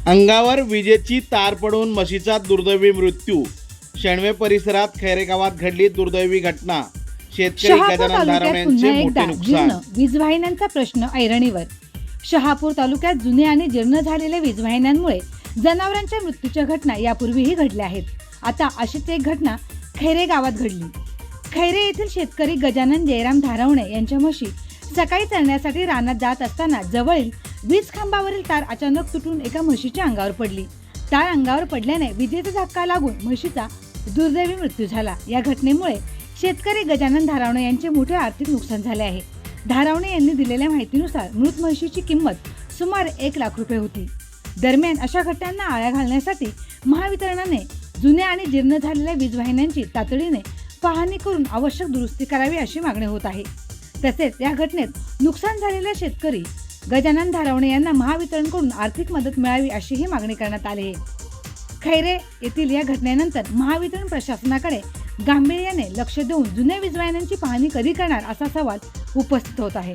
अंगावर विजेची तार पडून म्हशीचा दुर्दैवी मृत्यू. शेणवे परिसरात खैरे गावात घडली दुर्दैवी घटना. शेतकरी शहापूर गजानन तालुक्यात धारवणे पुन्हा यांचे एकदा मोठे नुकसान. जीर्ण वीजवाहिन्यांचा प्रश्न ऐरणीवर. शहापूर तालुक्यात जुने आणि जीर्ण झालेल्या वीजवाहिन्यांमुळे जनावरांच्या मृत्यूच्या घटना यापूर्वीही घडल्या आहेत. आता अशीच एक घटना खैरे गावात घडली. खैरे येथील शेतकरी गजानन जयराम धारवणे यांच्या म्हशी सकाळी चरण्यासाठी रानात जात असताना जवळील वीज खांबावरील तार अचानक तुटून एका म्हशीच्या अंगावर पडली. तार अंगावर पडल्याने विजेचा धक्का लागून म्हशीचा दुर्दैवी मृत्यू झाला. या घटनेमुळे शेतकरी गजानन धारवणे यांचे मोठे आर्थिक नुकसान झाले आहे. धारवणे यांनी दिलेल्या माहितीनुसार मृत म्हशीची किंमत सुमारे 1 लाख रुपये होती. दरम्यान अशा घटनांना आळा घालण्यासाठी महावितरणाने जुन्या आणि जीर्ण झालेल्या वीजवाहिन्यांची तातडीने पाहणी करून आवश्यक दुरुस्ती करावी अशी मागणी होत आहे. तसेच या घटनेत नुकसान झालेल्या शेतकरी गजानन धारवणे यांना महावितरणकडून आर्थिक मदत मिळावी अशीही मागणी करण्यात आली आहे. खैरे येथील या घटनेनंतर महावितरण प्रशासनाकडे गांभीर्याने लक्ष देऊन जुन्या वीजवाहिन्यांची पाहणी कधी करणार असा सवाल उपस्थित होत आहे.